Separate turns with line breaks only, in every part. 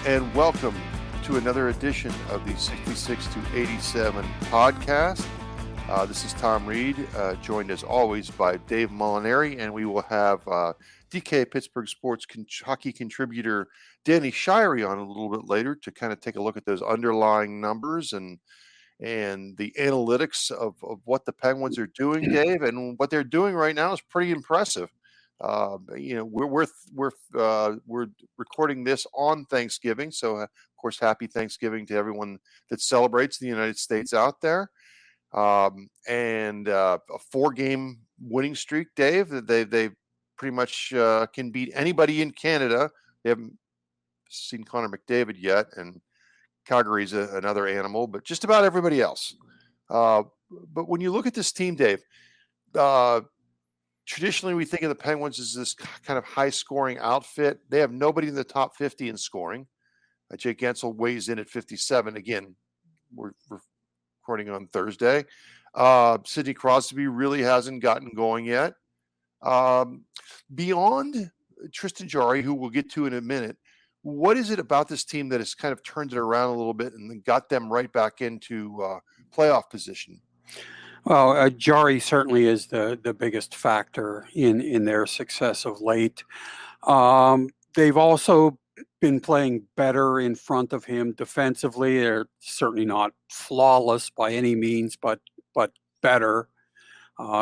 and welcome to another edition of the 66 to 87 podcast. This is Tom Reed, joined as always by Dave Molinari, and we will have DK Pittsburgh Sports hockey contributor Danny Shirey on a little bit later to kind of take a look at those underlying numbers and the analytics of what the Penguins are doing, Dave, and what they're doing right now is pretty impressive. We're recording this on Thanksgiving, so of course, happy Thanksgiving to everyone that celebrates the United States out there. And a 4-game winning streak, Dave. They pretty much can beat anybody in Canada. They haven't seen Connor McDavid yet, and Calgary's another animal, but just about everybody else. But when you look at this team, Dave, traditionally we think of the Penguins as this kind of high-scoring outfit. They have nobody in the top 50 in scoring. Jake Guentzel weighs in at 57. Again, we're recording on Thursday. Sidney Crosby really hasn't gotten going yet. Beyond Tristan Jarry, who we'll get to in a minute, what is it about this team that has kind of turned it around a little bit and then got them right back into playoff position?
Well, Jarry certainly is the biggest factor in their success of late. They've also been playing better in front of him defensively. They're certainly not flawless by any means, but better,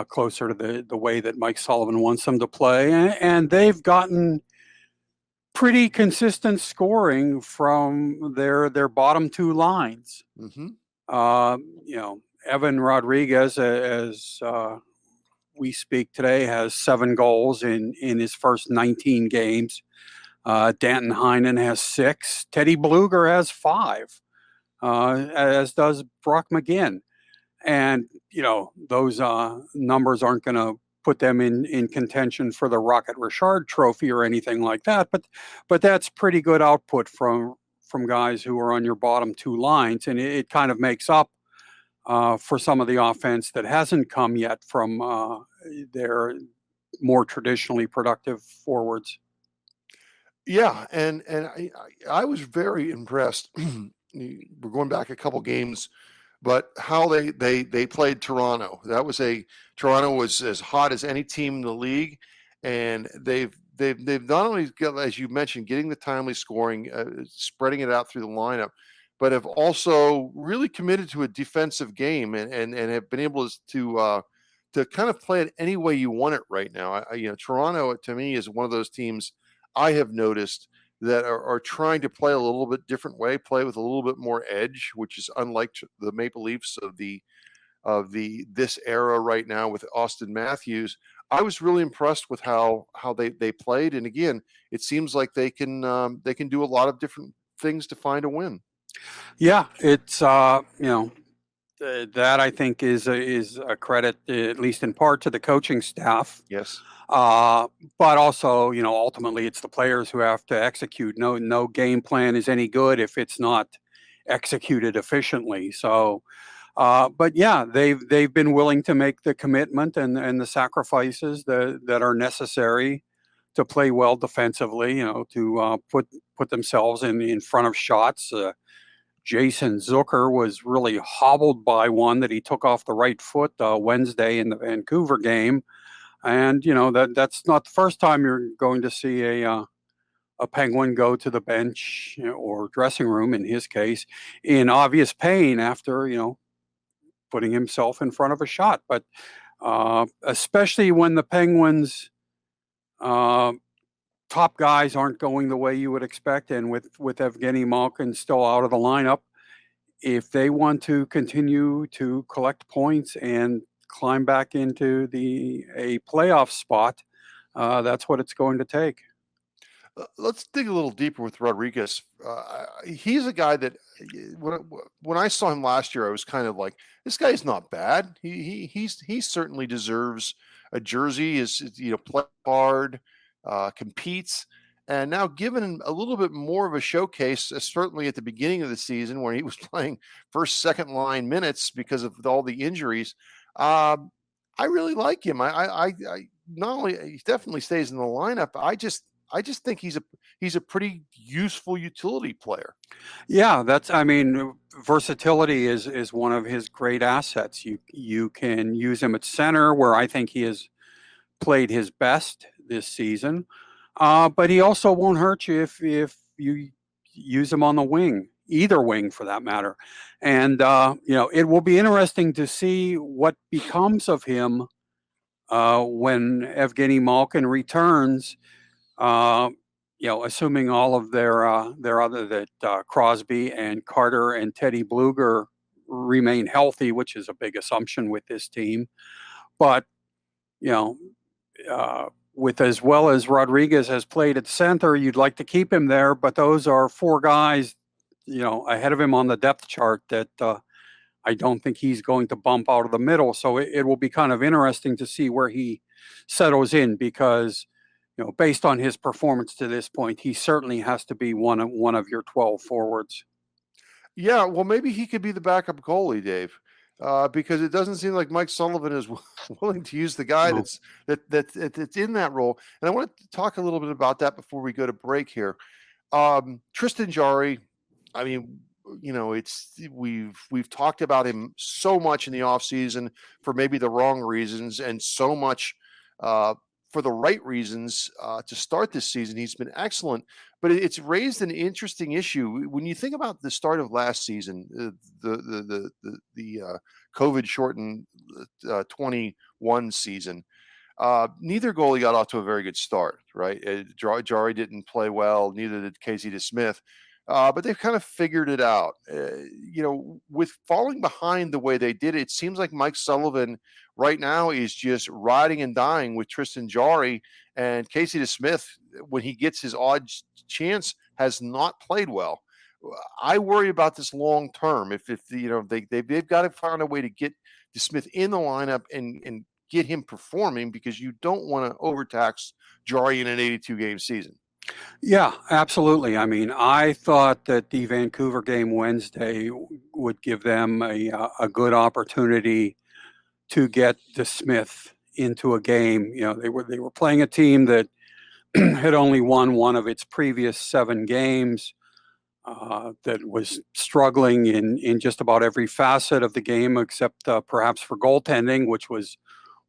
closer to the way that Mike Sullivan wants them to play. And they've gotten pretty consistent scoring from their bottom two lines. Mm-hmm. Evan Rodrigues, as we speak today, has 7 goals in his first 19 games. Danton Heinen has 6. Teddy Bluger has 5, as does Brock McGinn. And, those numbers aren't going to put them in contention for the Rocket Richard Trophy or anything like that. But that's pretty good output from guys who are on your bottom two lines. And it kind of makes up for some of the offense that hasn't come yet from their more traditionally productive forwards.
Yeah, and I was very impressed. We're going back a couple games, but how they played Toronto. Toronto was as hot as any team in the league, and they've not only got, as you mentioned, getting the timely scoring, spreading it out through the lineup, but have also really committed to a defensive game and have been able to kind of play it any way you want it right now. Toronto to me is one of those teams I have noticed that are trying to play a little bit different way, play with a little bit more edge, which is unlike the Maple Leafs of this era right now with Austin Matthews. I was really impressed with how they played, and again, it seems like they can do a lot of different things to find a win.
Yeah, it's that I think is a credit, at least in part, to the coaching staff.
Yes.
But also, ultimately it's the players who have to execute. No game plan is any good if it's not executed efficiently. So, but yeah, they've been willing to make the commitment and the sacrifices that are necessary to play well defensively. To put themselves in front of shots. Jason Zucker was really hobbled by one that he took off the right foot Wednesday in the Vancouver game. And, that's not the first time you're going to see a Penguin go to the bench or dressing room, in his case, in obvious pain after, putting himself in front of a shot. But especially when the Penguins' top guys aren't going the way you would expect, and with Evgeny Malkin still out of the lineup, if they want to continue to collect points and climb back into a playoff spot, that's what it's going to take.
Let's dig a little deeper with Rodrigues. He's a guy that when I saw him last year, I was kind of like, this guy's not bad. He certainly deserves a jersey. Is play hard, competes, and now given a little bit more of a showcase, certainly at the beginning of the season where he was playing first, second line minutes because of all the injuries. I really like him. I not only he definitely stays in the lineup. I just think he's a pretty useful utility player.
Yeah, versatility is one of his great assets. You can use him at center, where I think he has played his best this season. But he also won't hurt you if you use him on the wing, either wing for that matter. And it will be interesting to see what becomes of him when Evgeny Malkin returns. Uh, assuming all of their other that Crosby and Carter and Teddy Bluger remain healthy, which is a big assumption with this team. But you know, with as well as Rodrigues has played at center, you'd like to keep him there. But those are four guys, ahead of him on the depth chart that I don't think he's going to bump out of the middle. So it will be kind of interesting to see where he settles in, because based on his performance to this point, he certainly has to be one of your 12 forwards.
Yeah, well, maybe he could be the backup goalie, Dave, because it doesn't seem like Mike Sullivan is willing to use the guy
No.
that's in that role. And I want to talk a little bit about that before we go to break here. Tristan Jarry, I mean, we've talked about him so much in the offseason for maybe the wrong reasons, and so much for the right reasons to start this season. He's been excellent, but it's raised an interesting issue when you think about the start of last season, the COVID shortened 21 season. Neither goalie got off to a very good start, right? Jarry didn't play well, neither did Casey DeSmith. But they've kind of figured it out. With falling behind the way they did, it seems like Mike Sullivan right now is just riding and dying with Tristan Jarry, and Casey DeSmith, when he gets his odd chance, has not played well. I worry about this long term. If they've got to find a way to get DeSmith in the lineup and get him performing, because you don't want to overtax Jarry in an 82 game season.
Yeah, absolutely. I mean, I thought that the Vancouver game Wednesday would give them a good opportunity to get DeSmith into a game. They were playing a team that had only won one of its previous 7 games, that was struggling in just about every facet of the game, except perhaps for goaltending, which was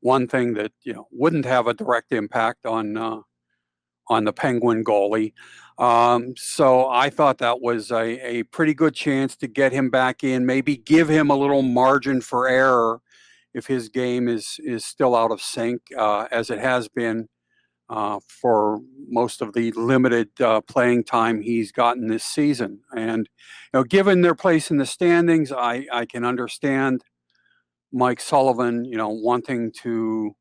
one thing that wouldn't have a direct impact on the Penguin goalie. So I thought that was a pretty good chance to get him back in, maybe give him a little margin for error if his game is still out of sync, as it has been for most of the limited playing time he's gotten this season. And given their place in the standings, I can understand Mike Sullivan, wanting to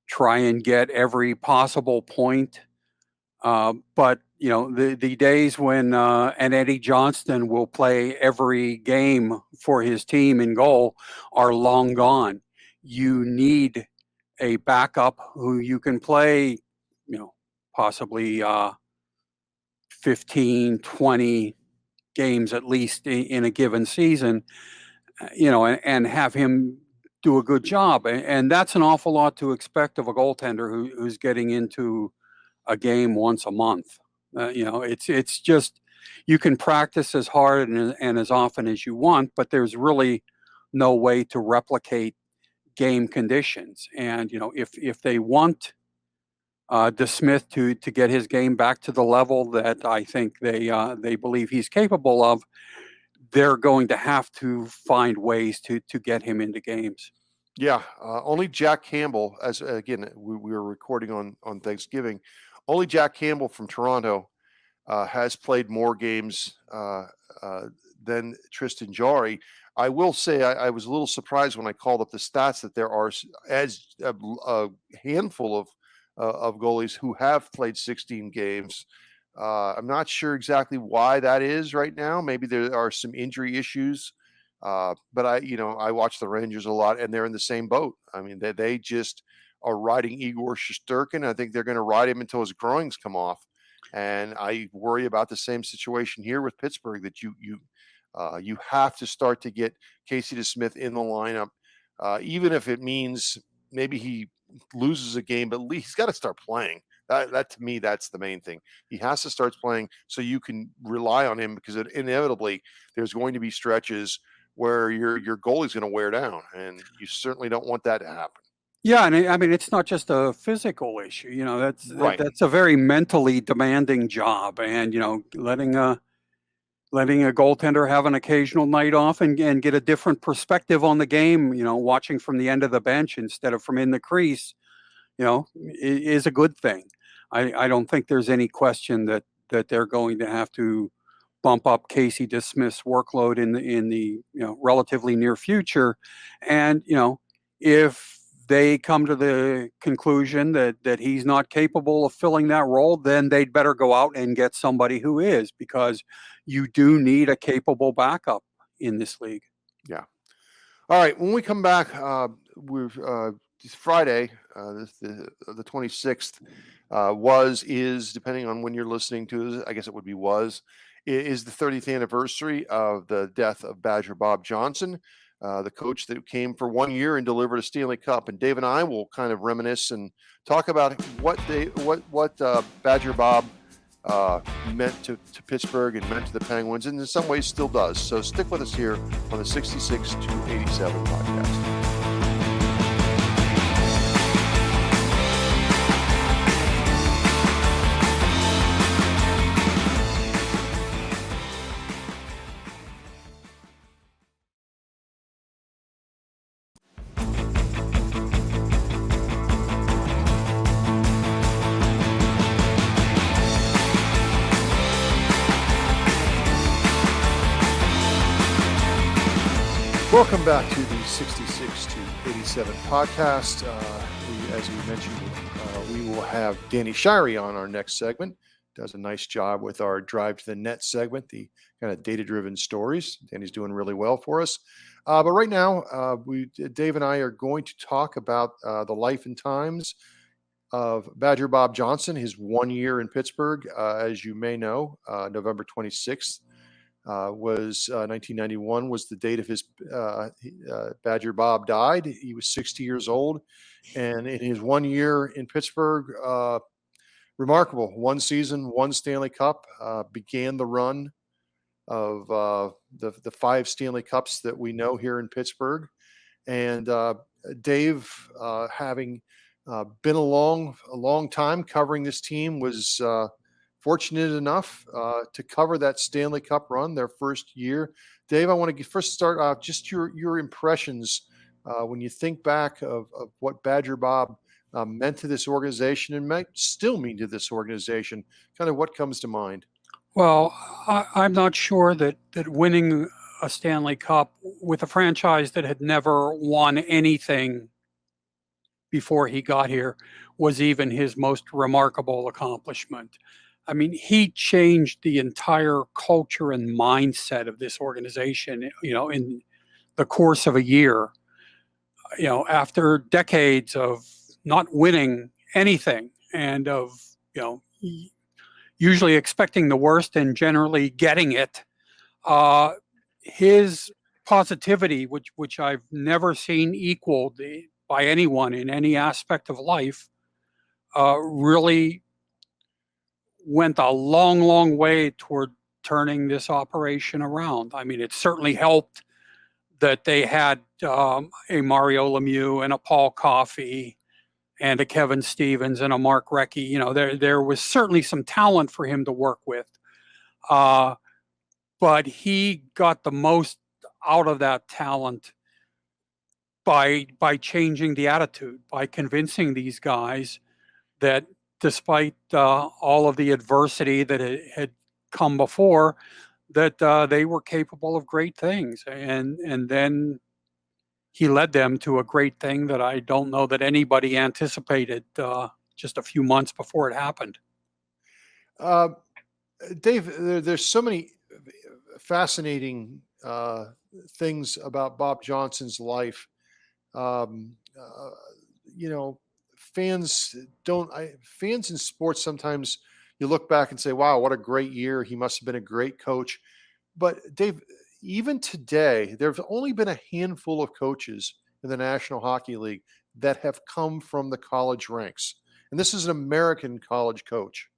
try and get every possible point. But the days when an Eddie Johnston will play every game for his team in goal are long gone. You need a backup who you can play, possibly 15, 20 games at least in a given season, and have him do a good job. And that's an awful lot to expect of a goaltender who's getting into a game once a month. It's just, you can practice as hard and as often as you want, but there's really no way to replicate game conditions. And if they want DeSmith to get his game back to the level that I think they believe he's capable of, they're going to have to find ways to get him into games.
Yeah, only Jack Campbell, as again we were recording on Thanksgiving, only Jack Campbell from Toronto has played more games than Tristan Jarry. I will say I was a little surprised when I called up the stats that there are as a handful of goalies who have played 16 games. I'm not sure exactly why that is right now. Maybe there are some injury issues. But I watch the Rangers a lot, and they're in the same boat. I mean, they just are riding Igor Shesterkin. I think they're going to ride him until his groins come off. And I worry about the same situation here with Pittsburgh, that you have to start to get Casey DeSmith in the lineup, even if it means maybe he loses a game, but at least he's got to start playing. That to me, that's the main thing. He has to start playing so you can rely on him, because inevitably there's going to be stretches where your goalie's going to wear down, and you certainly don't want that to happen.
Yeah, and I mean, it's not just a physical issue.
Right.
That's a very mentally demanding job, and letting a goaltender have an occasional night off and get a different perspective on the game, watching from the end of the bench instead of from in the crease, is a good thing. I don't think there's any question that they're going to have to bump up Casey DeSmith's workload in the relatively near future, and if they come to the conclusion that he's not capable of filling that role, then they'd better go out and get somebody who is, because you do need a capable backup in this league.
Yeah. All right. When we come back, we're it's Friday, the 26th, is depending on when you're listening to this, I guess it would be is the 30th anniversary of the death of Badger Bob Johnson, the coach that came for 1 year and delivered a Stanley Cup. And Dave and I will kind of reminisce and talk about what Badger Bob meant to Pittsburgh and meant to the Penguins, and in some ways still does. So stick with us here on the 66 to 87 podcast. Welcome back to the 66 to 87 podcast. As we mentioned, we will have Danny Shirey on our next segment. Does a nice job with our Drive to the Net segment, the kind of data-driven stories. Danny's doing really well for us. But right now, Dave and I are going to talk about the life and times of Badger Bob Johnson, his 1 year in Pittsburgh. As you may know, November 26th. Was 1991 was the date of his Badger Bob died. He was 60 years old, and in his 1 year in Pittsburgh, remarkable. One season, one Stanley Cup, began the run of the 5 Stanley Cups that we know here in Pittsburgh. And Dave, having been a long time covering this team, was fortunate enough to cover that Stanley Cup run, their first year. Dave, I want to first start off just your impressions when you think back of what Badger Bob meant to this organization and might still mean to this organization. Kind of what comes to mind?
Well, I'm not sure that winning a Stanley Cup with a franchise that had never won anything before he got here was even his most remarkable accomplishment. I mean, he changed the entire culture and mindset of this organization, in the course of a year. After decades of not winning anything and of, usually expecting the worst and generally getting it, his positivity, which I've never seen equaled by anyone in any aspect of life, really went a long way toward turning this operation around. I mean, it certainly helped that they had a Mario Lemieux and a Paul Coffey and a Kevin Stevens and a Mark Recchi. There was certainly some talent for him to work with. But he got the most out of that talent by changing the attitude, by convincing these guys that despite all of the adversity that had come before, that they were capable of great things. And then he led them to a great thing that I don't know that anybody anticipated just a few months before it happened.
Dave, there's so many fascinating things about Bob Johnson's life. Fans in sports, sometimes you look back and say, wow, what a great year. He must have been a great coach. But Dave, even today, there have only been a handful of coaches in the National Hockey League that have come from the college ranks. and this is an American college coach.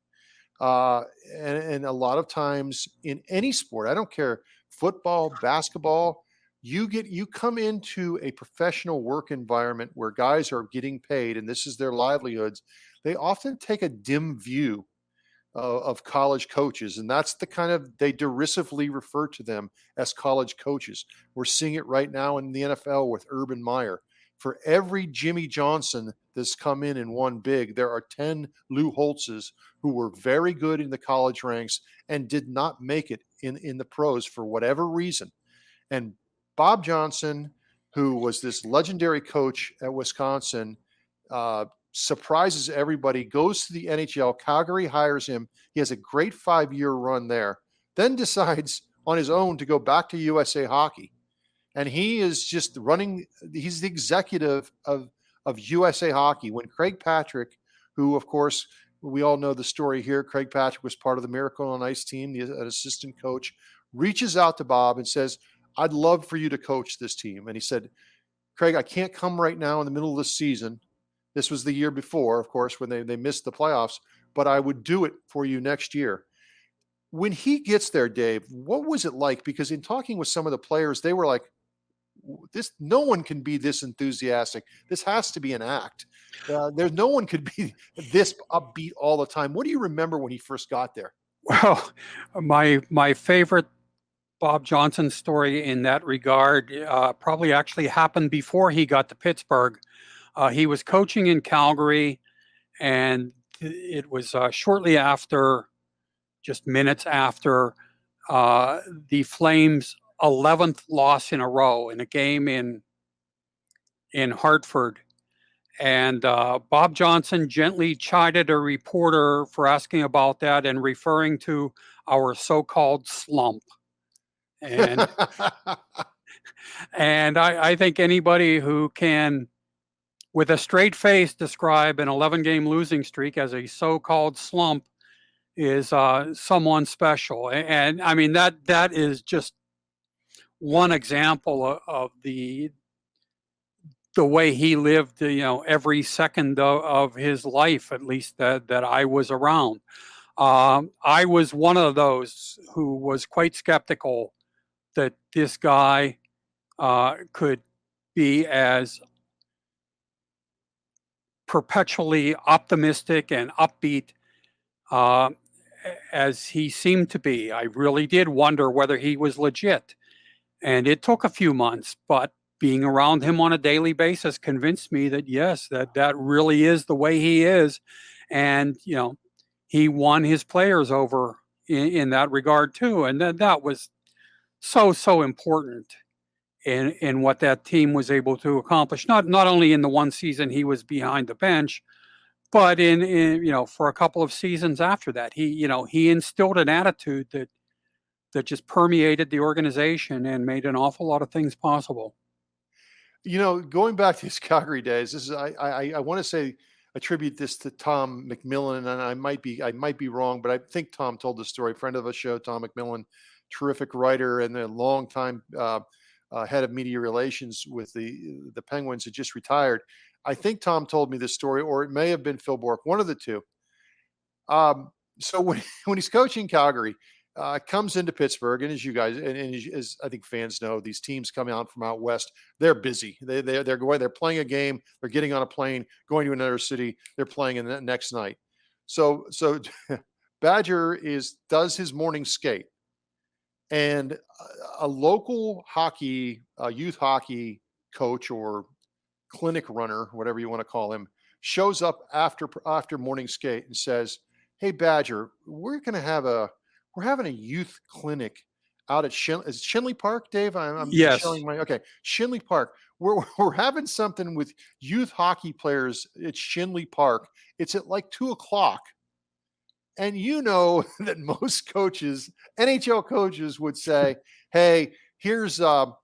Uh, and a lot of times in any sport, I don't care, football, basketball, you come into a professional work environment where guys are getting paid and this is their livelihoods. They often take a dim view of college coaches, and that's the kind of, they derisively refer to them as college coaches. We're seeing it right now in the NFL with Urban Meyer. For every Jimmy Johnson that's come in and won big, there are 10 Lou Holtzes who were very good in the college ranks and did not make it in the pros for whatever reason. And Bob Johnson, who was this legendary coach at Wisconsin, surprises everybody, goes to the NHL. Calgary hires him. He has a great 5-year run there, then decides on his own to go back to USA Hockey. And he is just running, he's the executive of USA Hockey. When Craig Patrick, who, of course, we all know the story here, Craig Patrick was part of the Miracle on Ice team, an assistant coach, reaches out to Bob and says, I'd love for you to coach this team. And he said, Craig, I can't come right now in the middle of the season. This was the year before, of course, when they missed the playoffs, but I would do it for you next year. When he gets there, Dave, what was it like? Because in talking with some of the players, they were like, this, no one can be this enthusiastic. This has to be an act. There's no one could be this upbeat all the time. What do you remember when he first got there?
Well, my favorite Bob Johnson story in that regard probably actually happened before he got to Pittsburgh. He was coaching in Calgary, and it was shortly after, just minutes after, the Flames' 11th loss in a row in a game in Hartford. And Bob Johnson gently chided a reporter for asking about that and referring to our so-called slump. And and I think anybody who can, with a straight face, describe an 11-game losing streak as a so-called slump is someone special. And I mean, that is just one example of the way he lived, every second of his life, at least that I was around. I was one of those who was quite skeptical that this guy could be as perpetually optimistic and upbeat as he seemed to be. I really did wonder whether he was legit. And it took a few months, but being around him on a daily basis convinced me that yes, that really is the way he is. And, he won his players over in that regard too. And that was so important in what that team was able to accomplish. Not only in the one season he was behind the bench, but in for a couple of seasons after that. He instilled an attitude that just permeated the organization and made an awful lot of things possible.
Going back to his Calgary days, this is I want to say attribute this to Tom McMillan, and I might be wrong, but I think Tom told the story. Friend of the show, Tom McMillan, terrific writer and a long time head of media relations with the Penguins, had just retired. I think Tom told me this story, or it may have been Phil Bork, one of the two. So when he's coaching Calgary, comes into Pittsburgh, and as you guys and as I think fans know, these teams coming out from out west, they're busy. They're playing a game, they're getting on a plane, going to another city, they're playing in the next night. So Badger does his morning skate, and a local youth hockey coach or clinic runner, whatever you want to call him, shows up after morning skate and says, "Hey Badger, we're having a youth clinic out at Shinley Park, Dave." I'm
Yes.
showing Shinley Park. We're having something with youth hockey players at Shinley Park. It's at like 2:00. And that most coaches, NHL coaches, would say, "Hey, here's I'll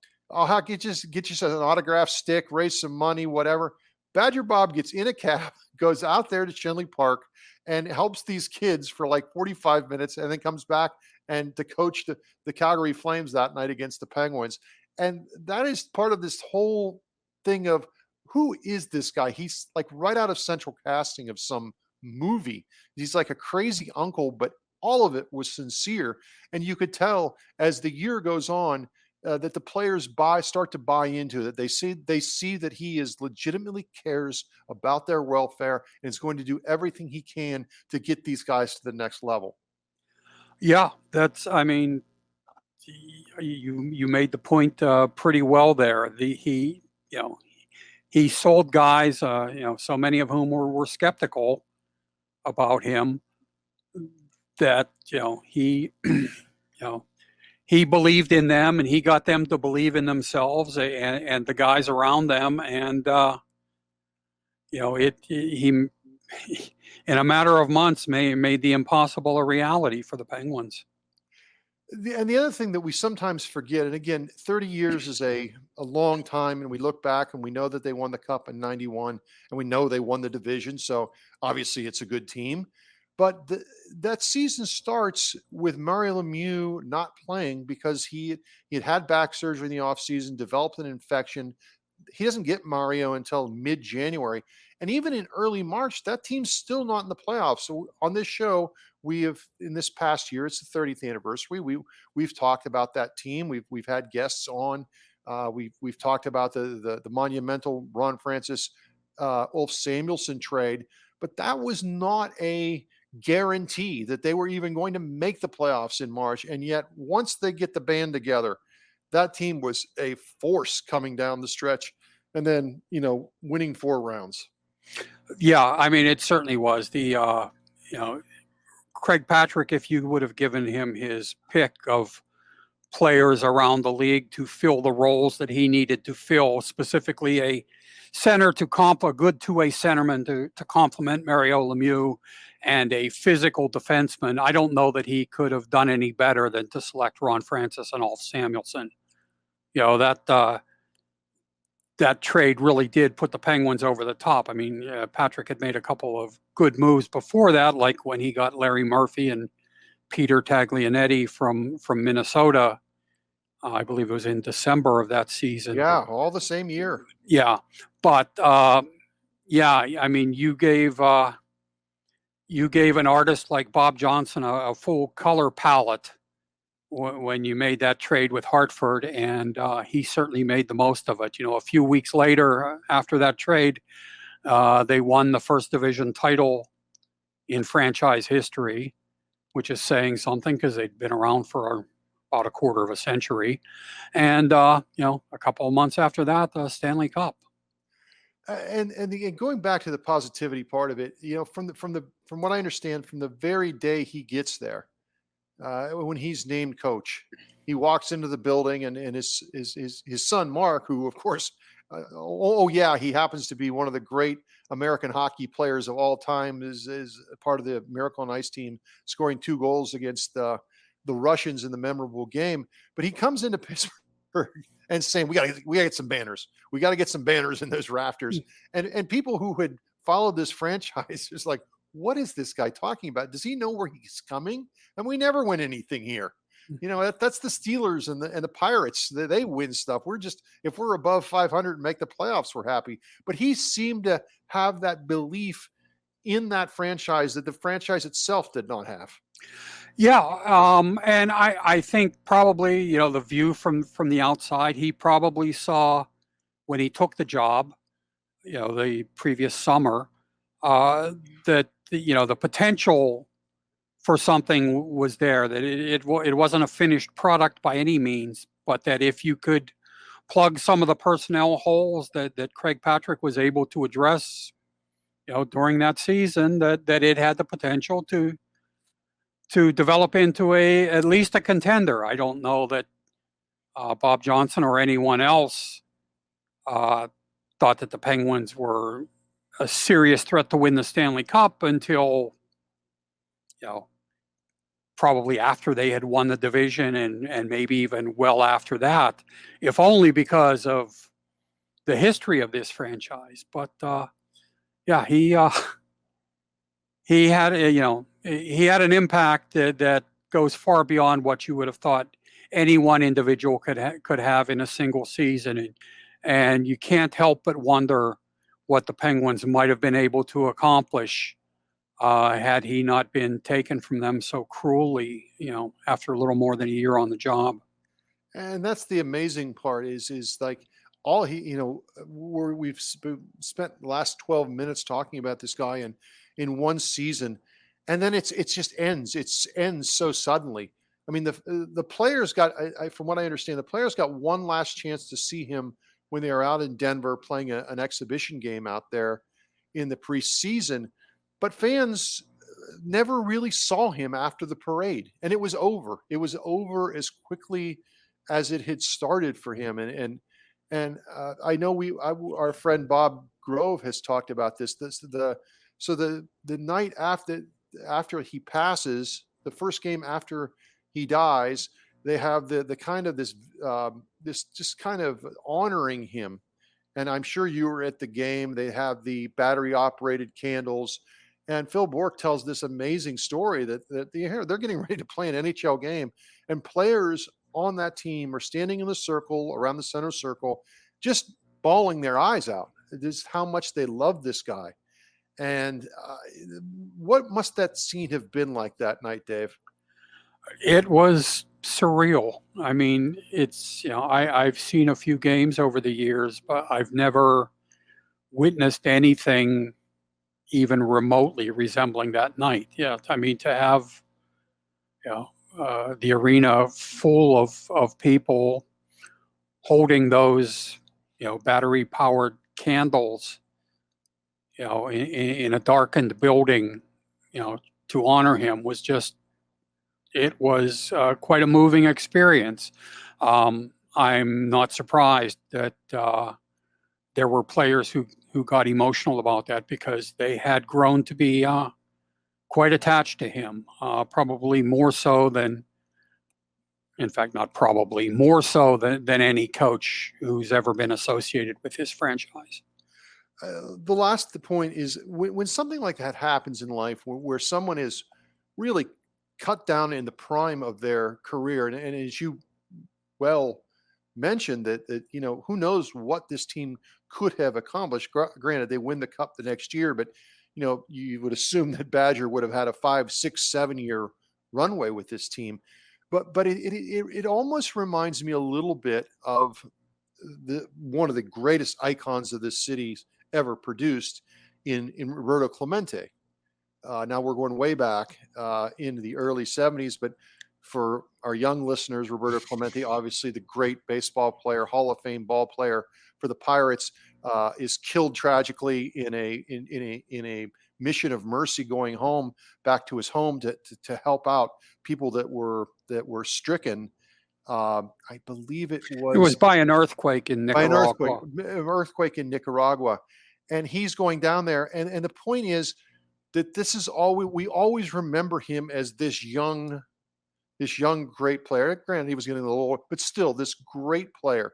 get you an autograph stick, raise some money, whatever." Badger Bob gets in a cab, goes out there to Shinley Park, and helps these kids for like 45 minutes, and then comes back and to coach the Calgary Flames that night against the Penguins. And that is part of this whole thing of, who is this guy? He's like right out of central casting of some movie. He's like a crazy uncle, but all of it was sincere. And you could tell as the year goes on that the players start to buy into it. They see that he is legitimately cares about their welfare and is going to do everything he can to get these guys to the next level.
Yeah, I mean, you made the point pretty well there. You know, he sold guys, so many of whom were skeptical about him, that he believed in them, and he got them to believe in themselves and the guys around them, and he in a matter of months made the impossible a reality for the Penguins.
And the other thing that we sometimes forget, and again, 30 years is a long time, and we look back and we know that they won the Cup in 91, and we know they won the division, so obviously it's a good team. But that season starts with Mario Lemieux not playing because he had back surgery in the offseason, developed an infection. He doesn't get Mario until mid-January. And even in early March, that team's still not in the playoffs. So on this show, we have, in this past year, it's the 30th anniversary. We've talked about that team. We've had guests on. We've talked about the monumental Ron Francis, Ulf Samuelsson trade, but that was not a guarantee that they were even going to make the playoffs in March. And yet, once they get the band together, that team was a force coming down the stretch, and then winning 4 rounds.
Yeah, I mean, it certainly was. Craig Patrick, if you would have given him his pick of players around the league to fill the roles that he needed to fill, specifically a center a good two-way centerman to complement Mario Lemieux, and a physical defenseman, I don't know that he could have done any better than to select Ron Francis and Ulf Samuelsson. That trade really did put the Penguins over the top. I mean, Patrick had made a couple of good moves before that, like when he got Larry Murphy and Peter Taglianetti from Minnesota. I believe it was in December of that season.
Yeah, all the same year.
Yeah, but I mean, you gave an artist like Bob Johnson a full color palette when you made that trade with Hartford, and he certainly made the most of it. A few weeks later, after that trade, they won the first division title in franchise history, which is saying something because they'd been around for about a quarter of a century. And a couple of months after that, the Stanley Cup.
And going back to the positivity part of it, from what I understand, from the very day he gets there, when he's named coach, he walks into the building, and his son Mark, who of course, he happens to be one of the great American hockey players of all time, is part of the Miracle on Ice team, scoring 2 goals against the Russians in the memorable game. But he comes into Pittsburgh and saying, we gotta get some banners. We got to get some banners in those rafters. And people who had followed this franchise is like, what is this guy talking about? Does he know where he's coming? And we never win anything here. That's the Steelers and the Pirates. They win stuff. If we're above 500 and make the playoffs, we're happy. But he seemed to have that belief in that franchise that the franchise itself did not have.
Yeah, and I think probably, the view from the outside, he probably saw when he took the job, the previous summer, that the potential for something was there, that it wasn't a finished product by any means, but that if you could plug some of the personnel holes that Craig Patrick was able to address, during that season, that it had the potential to develop into at least a contender. I don't know that Bob Johnson or anyone else thought that the Penguins were a serious threat to win the Stanley Cup until, probably after they had won the division, and maybe even well after that, if only because of the history of this franchise. But he had he had an impact that goes far beyond what you would have thought any one individual could have in a single season, and you can't help but wonder what the Penguins might have been able to accomplish had he not been taken from them so cruelly, after a little more than a year on the job.
And that's the amazing part is like all we've spent the last 12 minutes talking about this guy in one season, and then it just ends. It ends so suddenly. I mean, the players got, from what I understand, the players got one last chance to see him when they were out in Denver playing an exhibition game out there in the preseason, but fans never really saw him after the parade, and it was over. It was over as quickly as it had started for him. And I know our friend Bob Grove has talked about this. The night after he passes, the first game after he dies, they have the kind of this just kind of honoring him. And I'm sure you were at the game. They have the battery operated candles. And Phil Bourque tells this amazing story that they're getting ready to play an NHL game, and players on that team are standing in the circle around the center circle, just bawling their eyes out. Just how much they love this guy. And what must that scene have been like that night, Dave?
It was surreal. I mean, it's, I've seen a few games over the years, but I've never witnessed anything even remotely resembling that night. Yeah. I mean, to have, the arena full of people holding those, battery powered candles, in a darkened building, to honor him was just, it was quite a moving experience. I'm not surprised that there were players who got emotional about that, because they had grown to be quite attached to him, probably more so than, in fact, not probably, more so than any coach who's ever been associated with his franchise.
The last point is when something like that happens in life, where someone is really cut down in the prime of their career, and as you well mentioned, that who knows what this team could have accomplished. Granted, they win the cup the next year, but you would assume that Badger would have had a 5, 6, 7 year runway with this team. But it almost reminds me a little bit of one of the greatest icons of this city's ever produced in Roberto Clemente. Now we're going way back into the early 70s, but for our young listeners, Roberto Clemente, obviously the great baseball player, Hall of Fame ball player for the Pirates, is killed tragically in a mission of mercy, going home back to his home to help out people that were stricken. I believe it was
by an earthquake in Nicaragua.
By an earthquake in Nicaragua, and he's going down there. And the point is that this is all we always remember him as this young great player. Granted, he was getting a little old, but still this great player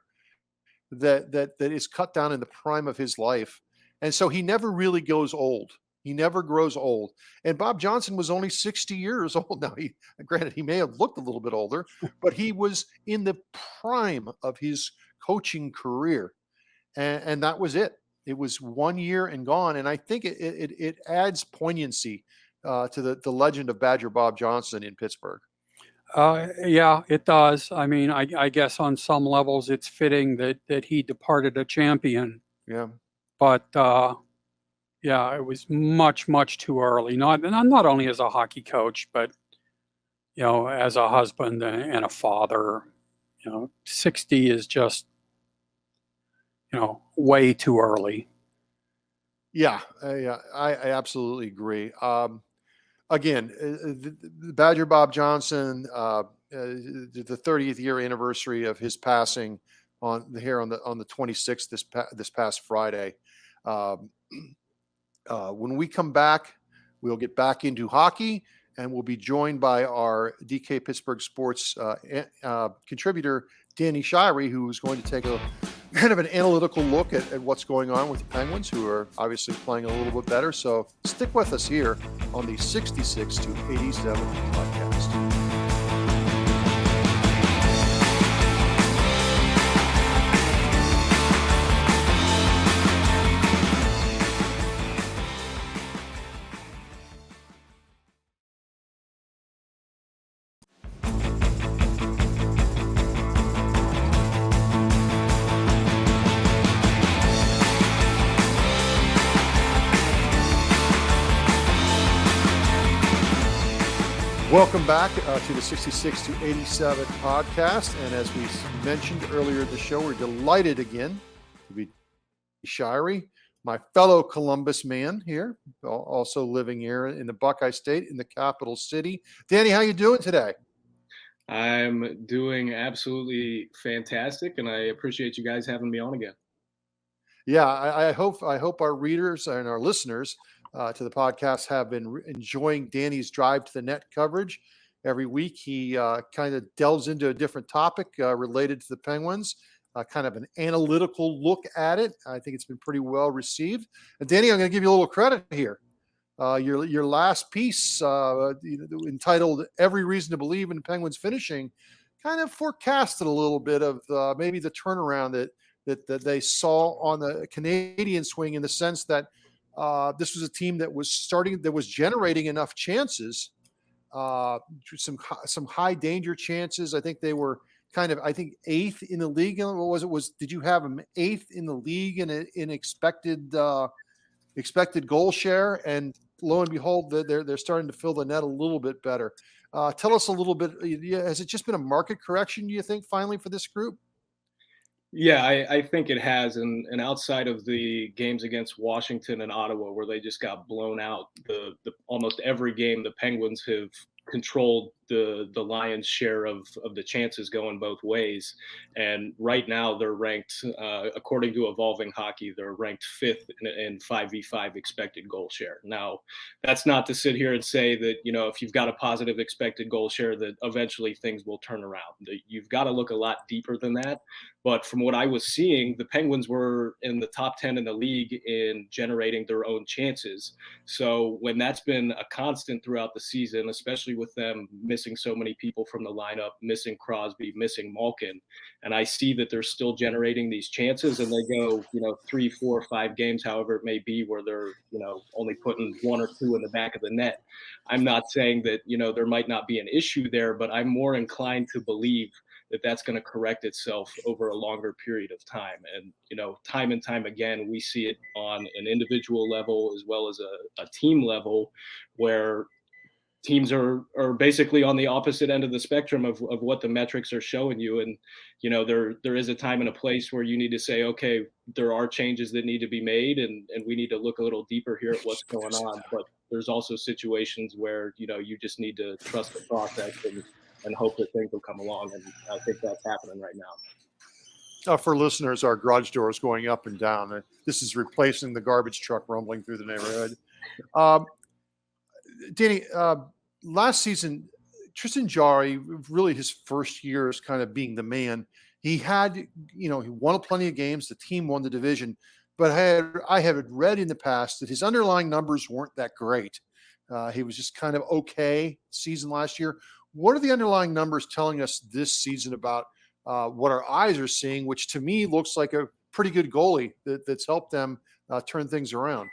that is cut down in the prime of his life. And so he never really goes old. He never grows old. And Bob Johnson was only 60 years old. Now, granted, he may have looked a little bit older, but he was in the prime of his coaching career. And that was it. It was 1 year and gone. And I think it adds poignancy to the legend of Badger Bob Johnson in Pittsburgh.
Yeah, it does. I mean, I guess on some levels it's fitting that he departed a champion.
Yeah.
But yeah, it was much, much too early. Not only as a hockey coach, but as a husband and a father. 60 is just way too early.
Yeah, I absolutely agree. Again, the Badger Bob Johnson, the 30th year anniversary of his passing on the 26th this past Friday. When we come back, we'll get back into hockey, and we'll be joined by our DK Pittsburgh Sports contributor, Danny Shirey, who is going to take a kind of an analytical look at what's going on with the Penguins, who are obviously playing a little bit better. So stick with us here on the 66 to 87 podcast. Welcome back to the 66 to 87 podcast. And as we mentioned earlier in the show, we're delighted again to be Shirey, my fellow Columbus man here, also living here in the Buckeye State in the capital city. Danny, how you doing today?
I'm doing absolutely fantastic, and I appreciate you guys having me on again.
Yeah, I hope our readers and our listeners to the podcast have been enjoying Danny's drive to the net coverage. Every week, he kind of delves into a different topic related to the Penguins, kind of an analytical look at it. I think it's been pretty well received. And Danny, I'm going to give you a little credit here. Your last piece, entitled "Every Reason to Believe in Penguins Finishing," kind of forecasted a little bit of maybe the turnaround that they saw on the Canadian swing, in the sense that this was a team that was generating enough chances, some high danger chances. I think they were eighth in the league. What was it? Did you have them eighth in the league in expected goal share? And lo and behold, they're starting to fill the net a little bit better. Tell us a little bit. Has it just been a market correction, do you think, finally, for this group?
Yeah, I think it has, and outside of the games against Washington and Ottawa, where they just got blown out, the almost every game the Penguins have controlled the lion's share of the chances going both ways. And right now they're ranked, according to Evolving Hockey, they're ranked fifth in 5v5 expected goal share. Now, that's not to sit here and say that, if you've got a positive expected goal share, that eventually things will turn around. You've got to look a lot deeper than that. But from what I was seeing, the Penguins were in the top 10 in the league in generating their own chances. So when that's been a constant throughout the season, especially with them missing so many people from the lineup, missing Crosby, missing Malkin, and I see that they're still generating these chances, and they go, 3, 4, 5 games, however it may be, where they're, only putting 1 or 2 in the back of the net. I'm not saying that, there might not be an issue there, but I'm more inclined to believe that that's going to correct itself over a longer period of time. And, time and time again, we see it on an individual level as well as a team level, where teams are basically on the opposite end of the spectrum of what the metrics are showing you. And, there is a time and a place where you need to say, okay, there are changes that need to be made, and we need to look a little deeper here at what's going on. But there's also situations where, you just need to trust the process and hope that things will come along. And I think that's happening right now.
For listeners, our garage door is going up and down. This is replacing the garbage truck rumbling through the neighborhood. Danny, last season, Tristan Jarry, really his first year as kind of being the man, he won plenty of games. The team won the division, but I have read in the past that his underlying numbers weren't that great. He was just kind of okay season last year. What are the underlying numbers telling us this season about what our eyes are seeing, which to me looks like a pretty good goalie that's helped them turn things around?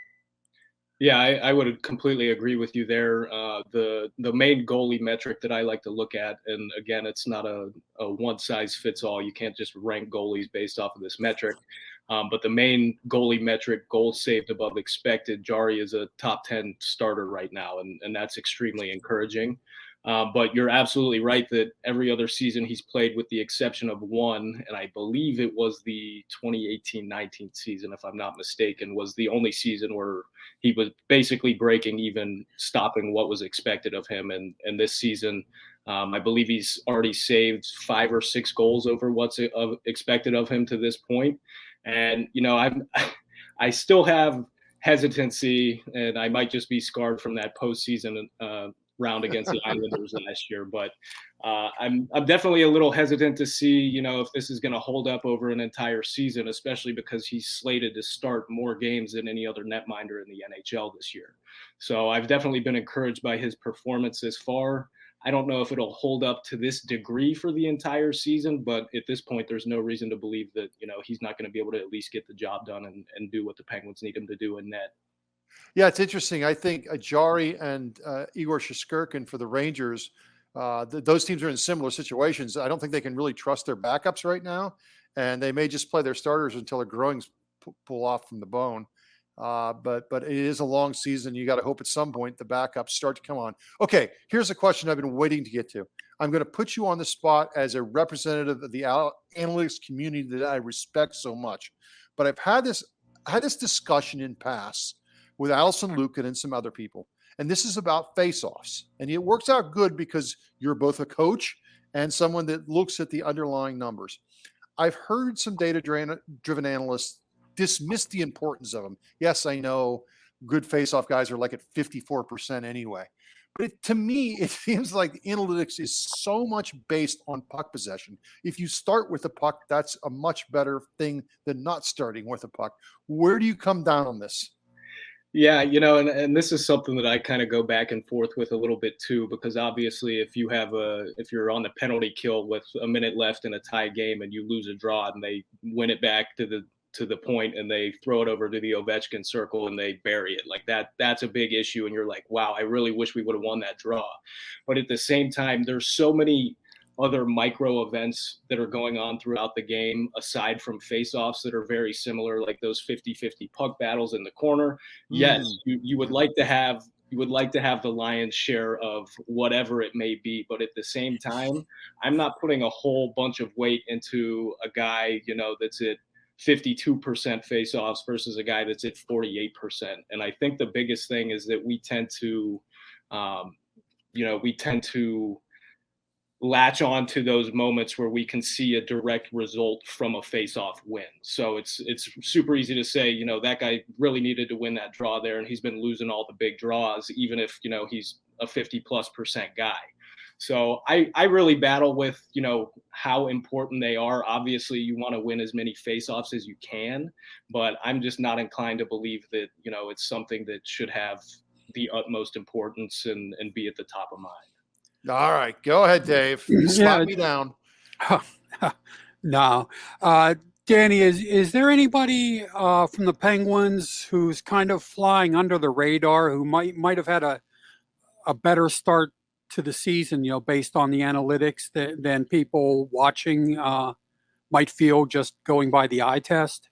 Yeah, I would completely agree with you there. The main goalie metric that I like to look at, and again, it's not a one size fits all. You can't just rank goalies based off of this metric. But the main goalie metric, goals saved above expected, Jarry is a top 10 starter right now, and that's extremely encouraging. But you're absolutely right that every other season he's played, with the exception of one, and I believe it was the 2018-19 season, if I'm not mistaken, was the only season where he was basically breaking even, stopping what was expected of him. And this season, I believe he's already saved 5 or 6 goals over what's expected of him to this point. And, I still have hesitancy, and I might just be scarred from that postseason round against the Islanders last year, but I'm definitely a little hesitant to see, if this is going to hold up over an entire season, especially because he's slated to start more games than any other netminder in the NHL this year. So I've definitely been encouraged by his performance this far. I don't know if it'll hold up to this degree for the entire season, but at this point, there's no reason to believe that, he's not going to be able to at least get the job done and do what the Penguins need him to do in net.
Yeah, it's interesting. I think Jarry and Igor Shesterkin for the Rangers, those teams are in similar situations. I don't think they can really trust their backups right now, and they may just play their starters until their groins pull off from the bone. But it is a long season. You got to hope at some point the backups start to come on. Okay, here's a question I've been waiting to get to. I'm going to put you on the spot as a representative of the analytics community that I respect so much. But I've had this discussion in past with Allison Lucan and some other people, and this is about face-offs. And it works out good because you're both a coach and someone that looks at the underlying numbers. I've heard some data-driven analysts dismiss the importance of them. Yes, I know good face-off guys are like at 54% anyway. But to me, it seems like analytics is so much based on puck possession. If you start with a puck, that's a much better thing than not starting with a puck. Where do you come down on this?
Yeah, and this is something that I kind of go back and forth with a little bit too, because obviously if you're on the penalty kill with a minute left in a tie game and you lose a draw and they win it back to the point and they throw it over to the Ovechkin circle and they bury it, like that's a big issue. And you're like, wow, I really wish we would have won that draw. But at the same time, there's so many other micro events that are going on throughout the game aside from face-offs that are very similar, like those 50-50 puck battles in the corner. Yes, you would like to have the lion's share of whatever it may be, but at the same time, I'm not putting a whole bunch of weight into a guy, that's at 52% face-offs versus a guy that's at 48%. And I think the biggest thing is that we tend to latch on to those moments where we can see a direct result from a face-off win. So it's super easy to say, that guy really needed to win that draw there, and he's been losing all the big draws, even if, he's a 50+% guy. So I really battle with, how important they are. Obviously, you want to win as many face-offs as you can, but I'm just not inclined to believe that, it's something that should have the utmost importance and be at the top of mind.
All right, go ahead, Dave. Slap me down.
No. Danny, is there anybody from the Penguins who's kind of flying under the radar who might have had a better start to the season, based on the analytics than people watching might feel just going by the eye test?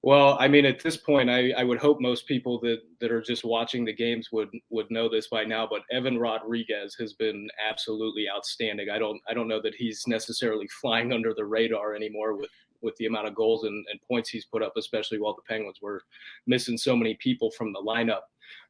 Well, I mean, at this point, I would hope most people that are just watching the games would know this by now. But Evan Rodrigues has been absolutely outstanding. I don't know that he's necessarily flying under the radar anymore with the amount of goals and points he's put up, especially while the Penguins were missing so many people from the lineup.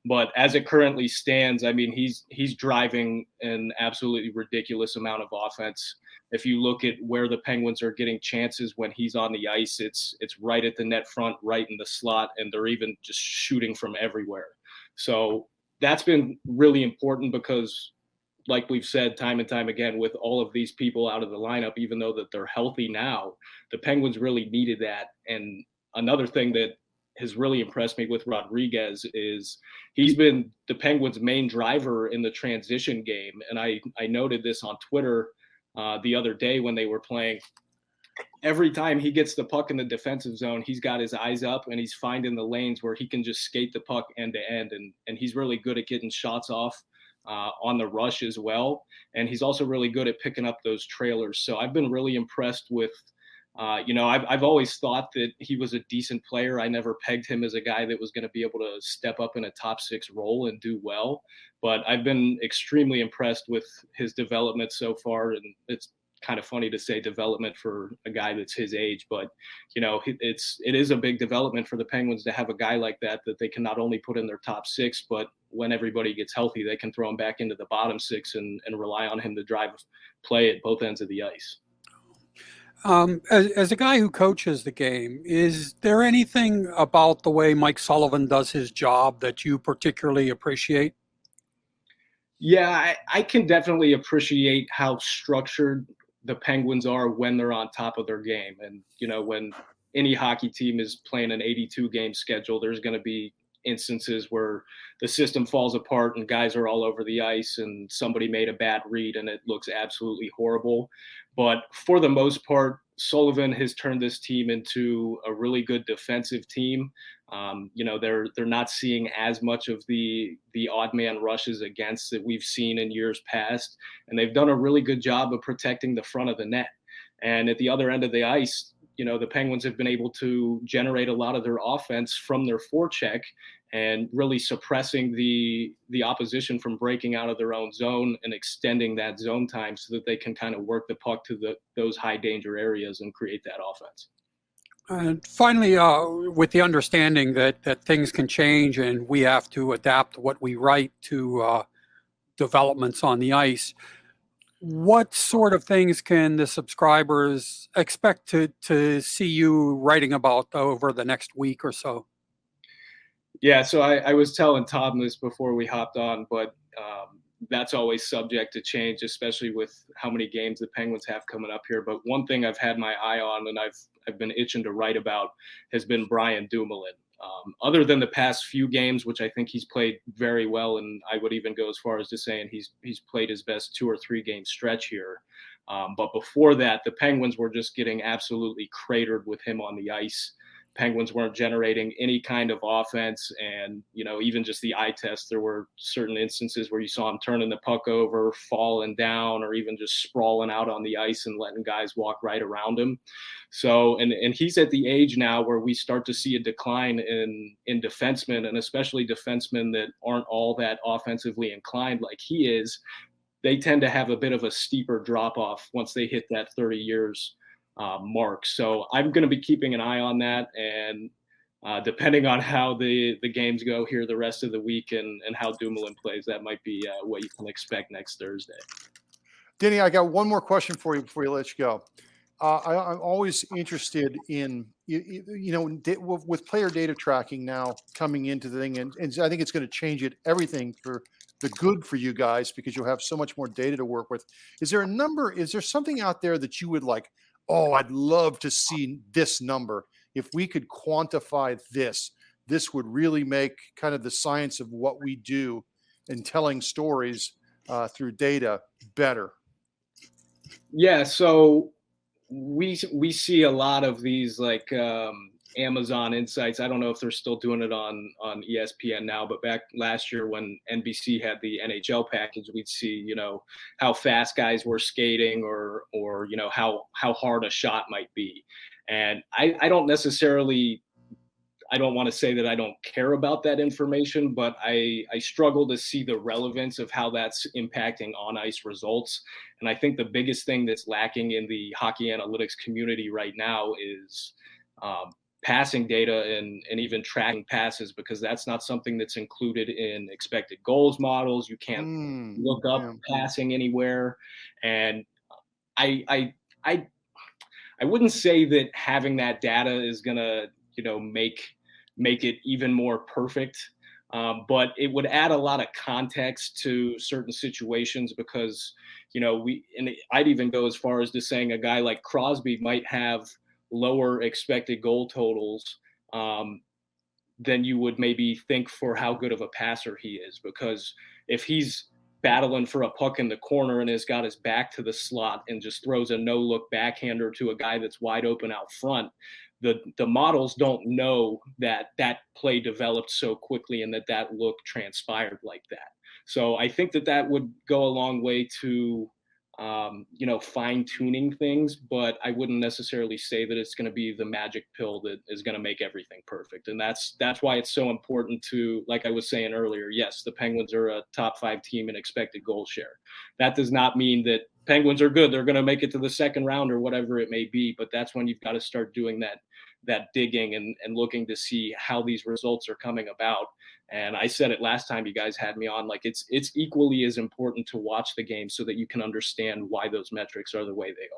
But as it currently stands, I mean, he's driving an absolutely ridiculous amount of offense. If you look at where the Penguins are getting chances when he's on the ice, it's right at the net front, right in the slot, and they're even just shooting from everywhere. So that's been really important because, like we've said time and time again, with all of these people out of the lineup, even though that they're healthy now, the Penguins really needed that. And another thing that has really impressed me with Rodrigues is he's been the Penguins' main driver in the transition game. And I noted this on Twitter the other day when they were playing. Every time he gets the puck in the defensive zone, he's got his eyes up and he's finding the lanes where he can just skate the puck end to end. And he's really good at getting shots off on the rush as well. And he's also really good at picking up those trailers. So I've been really impressed with, I've always thought that he was a decent player. I never pegged him as a guy that was going to be able to step up in a top six role and do well. But I've been extremely impressed with his development so far. And it's kind of funny to say development for a guy that's his age, but it is a big development for the Penguins to have a guy like that they can not only put in their top six, but when everybody gets healthy, they can throw him back into the bottom six and rely on him to drive play at both ends of the ice.
As a guy who coaches the game, is there anything about the way Mike Sullivan does his job that you particularly appreciate?
Yeah, I can definitely appreciate how structured the Penguins are when they're on top of their game. And, when any hockey team is playing an 82-game schedule, there's going to be instances where the system falls apart and guys are all over the ice and somebody made a bad read and it looks absolutely horrible. But for the most part, Sullivan has turned this team into a really good defensive team. They're not seeing as much of the odd man rushes against that we've seen in years past, and they've done a really good job of protecting the front of the net. And at the other end of the ice, the Penguins have been able to generate a lot of their offense from their forecheck and really suppressing the opposition from breaking out of their own zone and extending that zone time so that they can kind of work the puck to those high danger areas and create that offense.
And finally, with the understanding that things can change and we have to adapt what we write to developments on the ice, what sort of things can the subscribers expect to see you writing about over the next week or so?
Yeah, so I was telling Tom this before we hopped on, but that's always subject to change, especially with how many games the Penguins have coming up here. But one thing I've had my eye on and I've been itching to write about has been Brian Dumoulin. Other than the past few games, which I think he's played very well, and I would even go as far as to saying he's played his best 2 or 3 game stretch here. But before that, the Penguins were just getting absolutely cratered with him on the ice. Penguins weren't generating any kind of offense, and even just the eye test, there were certain instances where you saw him turning the puck over, falling down, or even just sprawling out on the ice and letting guys walk right around him. So, and he's at the age now where we start to see a decline in defensemen, and especially defensemen that aren't all that offensively inclined like he is. They tend to have a bit of a steeper drop off once they hit that 30 years mark. So I'm going to be keeping an eye on that, and depending on how the games go here the rest of the week and how Dumoulin plays, that might be what you can expect next Thursday.
Denny, I got one more question for you before we let you go. I'm always interested in, with player data tracking now coming into the thing, and I think it's going to change everything for the good for you guys because you'll have so much more data to work with. Is there something out there that you would like, oh, I'd love to see this number. If we could quantify this would really make kind of the science of what we do in telling stories through data better.
Yeah, so we see a lot of these like Amazon Insights. I don't know if they're still doing it on ESPN now, but back last year when NBC had the NHL package, we'd see, how fast guys were skating or how hard a shot might be. And I don't want to say that I don't care about that information, but I struggle to see the relevance of how that's impacting on ice results. And I think the biggest thing that's lacking in the hockey analytics community right now is passing data and even tracking passes, because that's not something that's included in expected goals models. You can't look up passing anywhere. And I wouldn't say that having that data is going to, make it even more perfect. But it would add a lot of context to certain situations because, I'd even go as far as to saying a guy like Crosby might have lower expected goal totals than you would maybe think for how good of a passer he is. Because if he's battling for a puck in the corner and has got his back to the slot and just throws a no-look backhander to a guy that's wide open out front, the models don't know that play developed so quickly and that look transpired like that. So I think that would go a long way to fine tuning things, but I wouldn't necessarily say that it's going to be the magic pill that is going to make everything perfect. And that's why it's so important to, like I was saying earlier, yes, the Penguins are a top 5 team in expected goal share. That does not mean that Penguins are good. They're going to make it to the second round or whatever it may be, but that's when you've got to start doing that digging and looking to see how these results are coming about. And I said it last time you guys had me on, like it's equally as important to watch the game so that you can understand why those metrics are the way they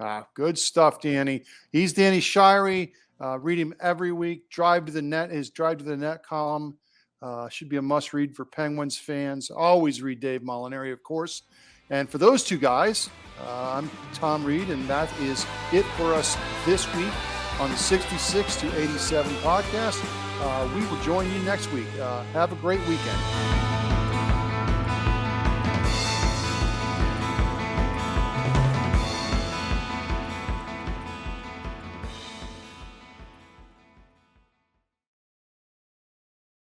are.
Good stuff, Danny. He's Danny Shirey. Read him every week. Drive to the Net, his Drive to the Net column should be a must read for Penguins fans. Always read Dave Molinari, of course. And for those two guys, I'm Tom Reed, and that is it for us this week on the 66 to 87 podcast. We will join you next week. Have a great weekend.